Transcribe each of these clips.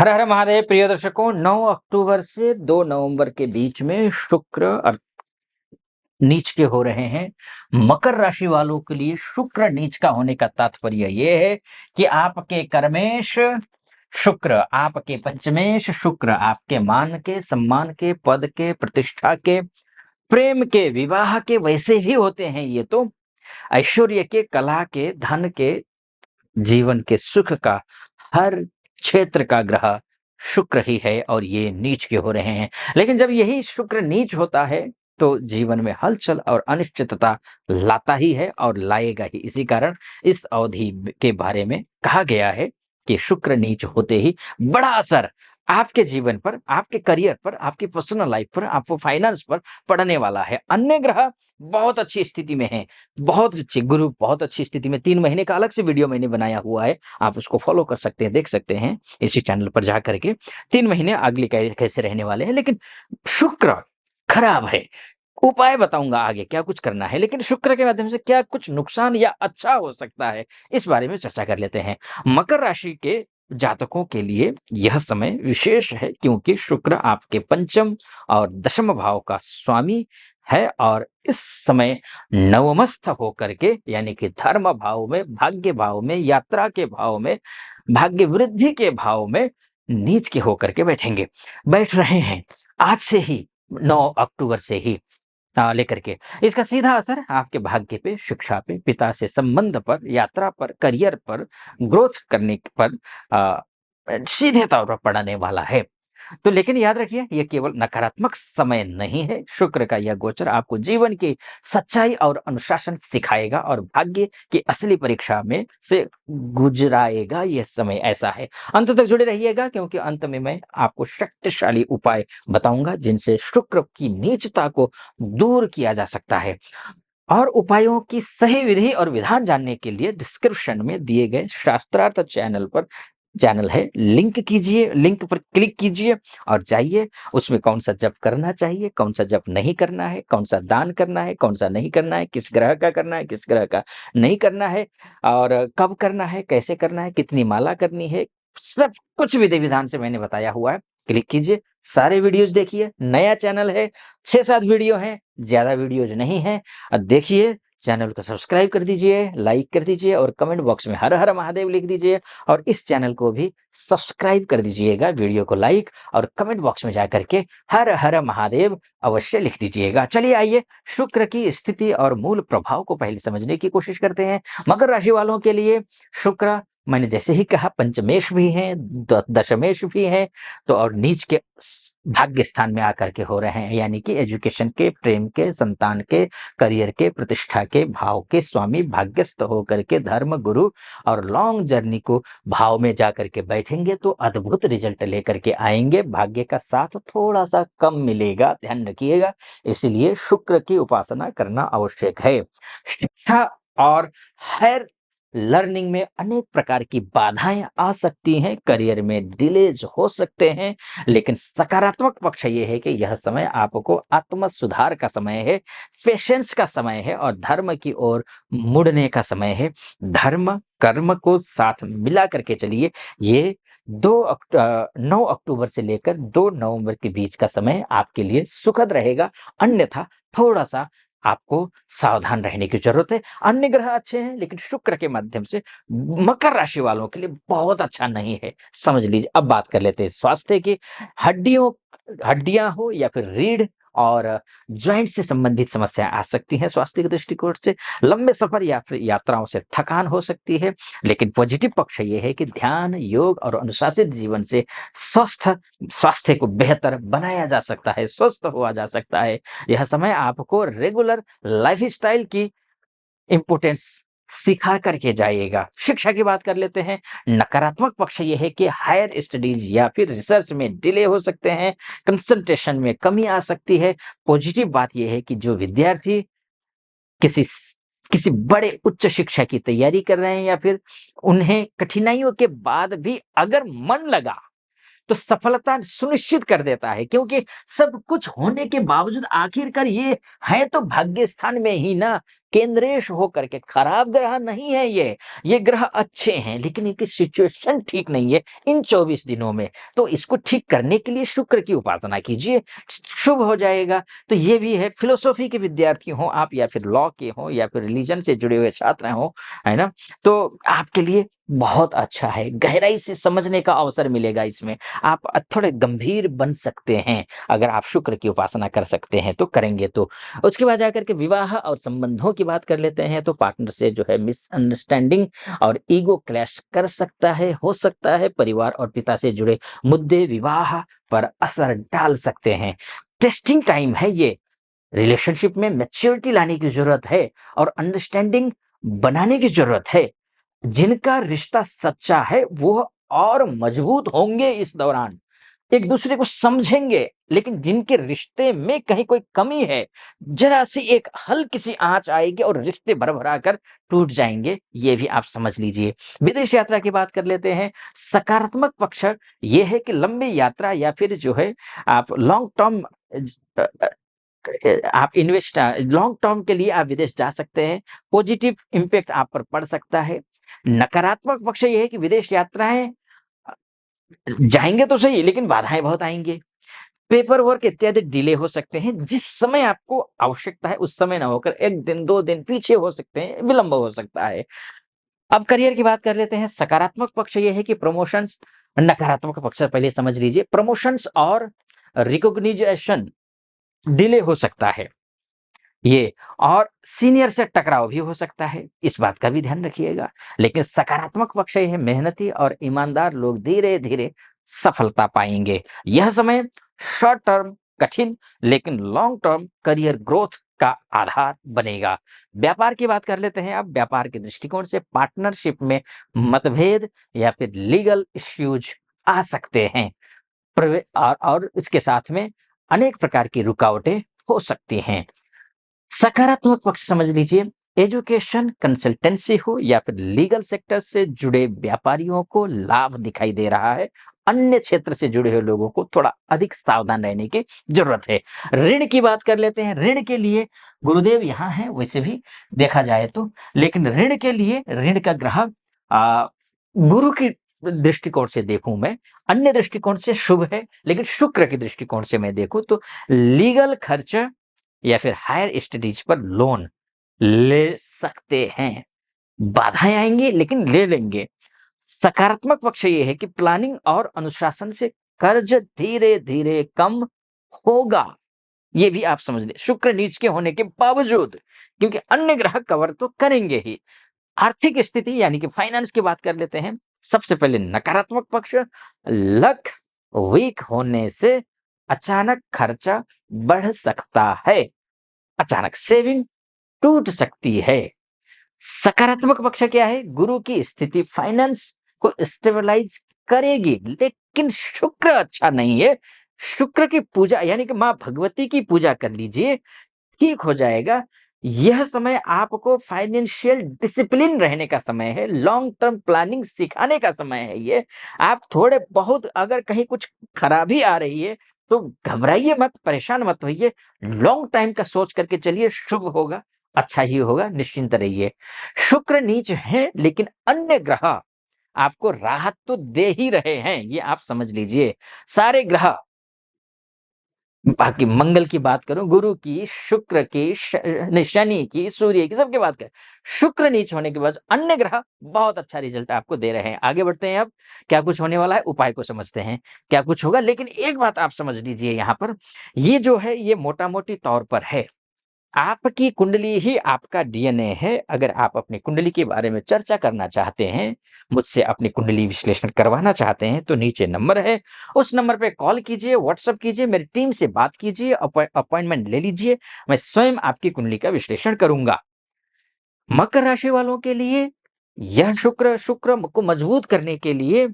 हर हर महादेव प्रिय दर्शकों, 9 अक्टूबर से 2 नवंबर के बीच में शुक्र नीच के हो रहे हैं। मकर राशि वालों के लिए शुक्र नीच का होने का तात्पर्य ये है कि आपके कर्मेश शुक्र, आपके पंचमेश शुक्र, आपके मान के, सम्मान के, पद के, प्रतिष्ठा के, प्रेम के, विवाह के वैसे ही होते हैं। ये तो ऐश्वर्य के, कला के, धन के, जीवन के सुख का, हर क्षेत्र का ग्रह शुक्र ही है और ये नीच के हो रहे हैं। लेकिन जब यही शुक्र नीच होता है तो जीवन में हलचल और अनिश्चितता लाता ही है और लाएगा ही। इसी कारण इस अवधि के बारे में कहा गया है कि शुक्र नीच होते ही बड़ा असर आपके जीवन पर, आपके करियर पर, आपकी पर्सनल लाइफ पर, आपको फाइनेंस पर पड़ने वाला है। अन्य ग्रह बहुत अच्छी स्थिति में है, बहुत अच्छी गुरु बहुत अच्छी स्थिति में। 3 महीने का अलग से वीडियो मैंने बनाया हुआ है, आप उसको फॉलो कर सकते हैं, देख सकते हैं इसी चैनल पर जा करके। 3 महीने अगले कैसे रहने वाले हैं। लेकिन शुक्र खराब है, उपाय बताऊंगा आगे क्या कुछ करना है, लेकिन शुक्र के माध्यम से क्या कुछ नुकसान या अच्छा हो सकता है, इस बारे में चर्चा कर लेते हैं। मकर राशि के जातकों के लिए यह समय विशेष है क्योंकि शुक्र आपके पंचम और दशम भाव का स्वामी है और इस समय नवमस्थ होकर के यानी कि धर्म भाव में, भाग्य भाव में, यात्रा के भाव में, भाग्य वृद्धि के भाव में नीच के होकर के बैठ रहे हैं आज से ही, 9 अक्टूबर से ही लेकर के। इसका सीधा असर आपके भाग्य पे, शिक्षा पे, पिता से संबंध पर, यात्रा पर, करियर पर, ग्रोथ करने पर सीधे तौर पर पड़ने वाला है। तो लेकिन याद रखिए, ये केवल नकारात्मक समय नहीं है। शुक्र का यह गोचर आपको जीवन की सच्चाई और अनुशासन सिखाएगा और भाग्य की असली परीक्षा में से गुजराएगा। यह समय ऐसा है। अंत तक जुड़े रहिएगा क्योंकि अंत में मैं आपको शक्तिशाली उपाय बताऊंगा जिनसे शुक्र की नीचता को दूर किया जा सकता है। और उपायों की सही विधि और विधान जानने के लिए डिस्क्रिप्शन में दिए गए शास्त्रार्थ चैनल है, लिंक पर क्लिक कीजिए और जाइए। उसमें कौन सा जप करना चाहिए, कौन सा जप नहीं करना है, कौन सा दान करना है, कौन सा नहीं करना है, किस ग्रह का करना है, किस ग्रह का नहीं करना है, और कब करना है, कैसे करना है, कितनी माला करनी है, सब कुछ विधि विधान से मैंने बताया हुआ है। क्लिक कीजिए, सारे वीडियोज देखिए। नया चैनल है, 6-7 वीडियो हैं, ज्यादा वीडियोज नहीं है। देखिए, चैनल को सब्सक्राइब कर दीजिए, लाइक कर दीजिए और कमेंट बॉक्स में हर हर महादेव लिख दीजिए। और इस चैनल को भी सब्सक्राइब कर दीजिएगा, वीडियो को लाइक और कमेंट बॉक्स में जाकर के हर हर महादेव अवश्य लिख दीजिएगा। चलिए आइए, शुक्र की स्थिति और मूल प्रभाव को पहले समझने की कोशिश करते हैं। मकर राशि वालों के लिए शुक्र, मैंने जैसे ही कहा, पंचमेश भी है, दशमेश भी है, तो और नीच के भाग्य स्थान में आकर के हो रहे हैं, यानी कि एजुकेशन के, प्रेम के, संतान के, करियर के, प्रतिष्ठा के भाव के स्वामी भाग्यस्थ होकर के धर्म गुरु और लॉन्ग जर्नी को भाव में जाकर के बैठेंगे तो अद्भुत रिजल्ट लेकर के आएंगे। भाग्य का साथ थोड़ा सा कम मिलेगा, ध्यान रखिएगा, इसलिए शुक्र की उपासना करना आवश्यक है। शिक्षा और हायर लर्निंग में अनेक प्रकार की बाधाएं आ सकती हैं, करियर में डिलेज हो सकते हैं, लेकिन सकारात्मक पक्ष ये है कि यह समय आपको आत्म सुधार का समय है, पेशेंस का समय है और धर्म की ओर मुड़ने का समय है। धर्म कर्म को साथ मिला करके चलिए। ये 9 अक्टूबर से लेकर 2 नवंबर के बीच का समय आपके लिए सुखद रहेगा, अन्यथा थोड़ा सा आपको सावधान रहने की जरूरत है। अन्य ग्रह अच्छे हैं लेकिन शुक्र के माध्यम से मकर राशि वालों के लिए बहुत अच्छा नहीं है, समझ लीजिए। अब बात कर लेते हैं स्वास्थ्य की। हड्डियों हड्डियां हो या फिर रीढ़ और जॉइंट से संबंधित समस्याएं आ सकती हैं। स्वास्थ्य के दृष्टिकोण से लंबे सफर या फिर यात्राओं से थकान हो सकती है, लेकिन पॉजिटिव पक्ष ये है कि ध्यान, योग और अनुशासित जीवन से स्वस्थ स्वास्थ्य को बेहतर बनाया जा सकता है, स्वस्थ हुआ जा सकता है। यह समय आपको रेगुलर लाइफस्टाइल की इंपोर्टेंस सिखा करके जाइएगा। शिक्षा की बात कर लेते हैं। नकारात्मक पक्ष यह है कि हायर स्टडीज या फिर रिसर्च में डिले हो सकते हैं, कंसंट्रेशन में कमी आ सकती है। पॉजिटिव बात यह है कि जो विद्यार्थी किसी किसी बड़े उच्च शिक्षा की तैयारी कर रहे हैं या फिर उन्हें कठिनाइयों के बाद भी अगर मन लगा तो सफलता सुनिश्चित कर देता है, क्योंकि सब कुछ होने के बावजूद आखिरकार ये है तो भाग्य स्थान में ही ना, केंद्रेश होकर के, खराब ग्रह नहीं है ये ग्रह अच्छे हैं, लेकिन इनकी सिचुएशन ठीक नहीं है इन 24 दिनों में। तो इसको ठीक करने के लिए शुक्र की उपासना कीजिए, शुभ हो जाएगा। तो ये भी है, फिलोसॉफी के विद्यार्थी हों आप, या फिर लॉ के हों, या फिर रिलीजन से जुड़े हुए छात्र हों, है ना? तो आपके लिए बहुत अच्छा है, गहराई से समझने का अवसर मिलेगा इसमें। आप थोड़े गंभीर बन सकते हैं, अगर आप शुक्र की उपासना कर सकते हैं तो, करेंगे तो। उसके बाद जाकर के विवाह और संबंधों की बात कर लेते हैं, तो पार्टनर से जो है मिसअंडरस्टैंडिंग और ईगो क्लैश कर सकता है, हो सकता है परिवार और पिता से जुड़े मुद्दे विवाह पर असर डाल सकते हैं। टेस्टिंग टाइम है ये, रिलेशनशिप में मैच्योरिटी लाने की जरूरत है और अंडरस्टैंडिंग बनाने की जरूरत है। जिनका रिश्ता सच्चा है वो और मजबूत होंगे इस दौरान, एक दूसरे को समझेंगे। लेकिन जिनके रिश्ते में कहीं कोई कमी है, जरा सी एक हल्की सी आंच आएगी और रिश्ते भरभरा कर टूट जाएंगे, ये भी आप समझ लीजिए। विदेश यात्रा की बात कर लेते हैं। सकारात्मक पक्ष ये है कि लंबी यात्रा या फिर जो है आप लॉन्ग टर्म, आप इन्वेस्ट लॉन्ग टर्म के लिए आप विदेश जा सकते हैं। पॉजिटिव इम्पैक्ट आप पर पड़ सकता है। नकारात्मक पक्ष ये है कि विदेश यात्राएं जाएंगे तो सही, लेकिन बाधाएं बहुत आएंगे। पेपर वर्क इत्यादि डिले हो सकते हैं, जिस समय आपको आवश्यकता है उस समय ना होकर 1 दिन 2 दिन पीछे हो सकते हैं, विलंब हो सकता है। अब करियर की बात कर लेते हैं। सकारात्मक पक्ष ये है कि प्रमोशंस, नकारात्मक पक्ष पहले समझ लीजिए। प्रमोशंस और रिकॉग्निशन डिले हो सकता है ये, और सीनियर से टकराव भी हो सकता है, इस बात का भी ध्यान रखिएगा। लेकिन सकारात्मक पक्ष ये है, मेहनती और ईमानदार लोग धीरे धीरे सफलता पाएंगे। यह समय शॉर्ट टर्म कठिन, लेकिन लॉन्ग टर्म करियर ग्रोथ का आधार बनेगा। व्यापार की बात कर लेते हैं। अब व्यापार के दृष्टिकोण से पार्टनरशिप में मतभेद या फिर लीगल इश्यूज आ सकते हैं। और इसके साथ में अनेक प्रकार की रुकावटें हो सकती हैं। सकारात्मक पक्ष समझ लीजिए, एजुकेशन, कंसल्टेंसी हो या फिर लीगल सेक्टर से जुड़े व्यापारियों को लाभ दिखाई दे रहा है। अन्य क्षेत्र से जुड़े हुए लोगों को थोड़ा अधिक सावधान रहने की जरूरत है। ऋण की बात कर लेते हैं। ऋण के लिए गुरुदेव यहाँ हैं वैसे भी देखा जाए तो, लेकिन ऋण के लिए ऋण का ग्रह गुरु की दृष्टिकोण से देखूं मैं, अन्य दृष्टिकोण से शुभ है, लेकिन शुक्र की दृष्टिकोण से मैं देखूं तो लीगल खर्च या फिर हायर स्टडीज पर लोन ले सकते हैं। बाधाएं आएंगी लेकिन ले लेंगे। सकारात्मक पक्ष ये है कि प्लानिंग और अनुशासन से कर्ज धीरे धीरे कम होगा। ये भी आप समझ ले, शुक्र नीच के होने के बावजूद, क्योंकि अन्य ग्रह कवर तो करेंगे ही। आर्थिक स्थिति यानी कि फाइनेंस की बात कर लेते हैं। सबसे पहले नकारात्मक पक्ष, लक वीक होने से अचानक खर्चा बढ़ सकता है, अचानक सेविंग टूट सकती है। सकारात्मक पक्ष क्या है? गुरु की स्थिति फाइनेंस को स्टेबलाइज करेगी, लेकिन शुक्र अच्छा नहीं है। शुक्र की पूजा यानी कि मां भगवती की पूजा कर लीजिए, ठीक हो जाएगा। यह समय आपको फाइनेंशियल डिसिप्लिन रहने का समय है, लॉन्ग टर्म प्लानिंग सिखाने का समय है ये। आप थोड़े बहुत अगर कहीं कुछ खराबी आ रही है तो घबराइए मत, परेशान मत होइए, लॉन्ग टाइम का सोच करके चलिए, शुभ होगा, अच्छा ही होगा, निश्चिंत रहिए। शुक्र नीच है, लेकिन अन्य ग्रह आपको राहत तो दे ही रहे हैं, ये आप समझ लीजिए। सारे ग्रह, बाकी मंगल की बात करूं, गुरु की, शुक्र की, शनि की, सूर्य की, सबकी बात करें, शुक्र नीच होने के बाद अन्य ग्रह बहुत अच्छा रिजल्ट आपको दे रहे हैं। आगे बढ़ते हैं। अब क्या कुछ होने वाला है, उपाय को समझते हैं, क्या कुछ होगा। लेकिन एक बात आप समझ लीजिए, यहाँ पर ये जो है ये मोटा मोटी तौर पर है, आपकी कुंडली ही आपका डीएनए है। अगर आप अपनी कुंडली के बारे में चर्चा करना चाहते हैं, मुझसे अपनी कुंडली विश्लेषण करवाना चाहते हैं, तो नीचे नंबर है, उस नंबर पे कॉल कीजिए, व्हाट्सएप कीजिए, मेरी टीम से बात कीजिए, अपॉइंटमेंट ले लीजिए, मैं स्वयं आपकी कुंडली का विश्लेषण करूंगा। मकर राशि वालों के लिए यह शुक्र शुक्र को मजबूत करने के लिए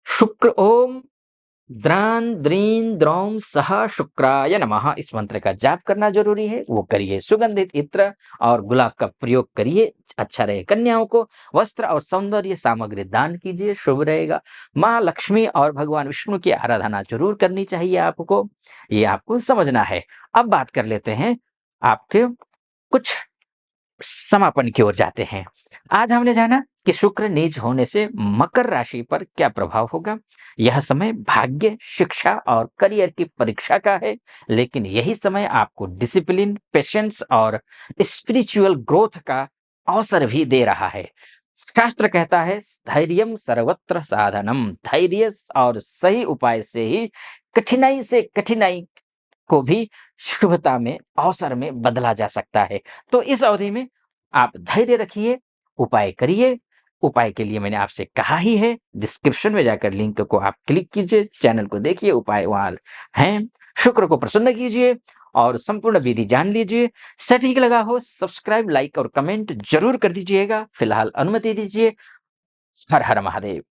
शुक्र ओम द्रान द्रीन द्रौम सह शुक्राय नमः इस मंत्र का जाप करना जरूरी है, वो करिए। सुगंधित इत्र और गुलाब का प्रयोग करिए, अच्छा रहे। कन्याओं को वस्त्र और सौंदर्य सामग्री दान कीजिए, शुभ रहेगा। माँ लक्ष्मी और भगवान विष्णु की आराधना जरूर करनी चाहिए आपको, ये आपको समझना है। अब बात कर लेते हैं आपके कुछ समापन की ओर जाते हैं। आज हमने जाना कि शुक्र नीच होने से मकर राशि पर क्या प्रभाव होगा। यह समय भाग्य, शिक्षा और करियर की परीक्षा का है, लेकिन यही समय आपको डिसिप्लिन, पेशेंस और स्पिरिचुअल ग्रोथ का अवसर भी दे रहा है। शास्त्र कहता है, धैर्यम सर्वत्र साधनम। धैर्य और सही उपाय से ही कठिनाई से कठिनाई को भी शुभता में, अवसर में बदला जा सकता है। तो इस अवधि में आप धैर्य रखिए, उपाय करिए। उपाय के लिए मैंने आपसे कहा ही है, डिस्क्रिप्शन में जाकर लिंक को आप क्लिक कीजिए, चैनल को देखिए, उपाय वहाँ हैं। शुक्र को प्रसन्न कीजिए और संपूर्ण विधि जान लीजिए। सटीक लगा हो सब्सक्राइब, लाइक और कमेंट जरूर कर दीजिएगा। फिलहाल अनुमति दीजिए। हर हर महादेव।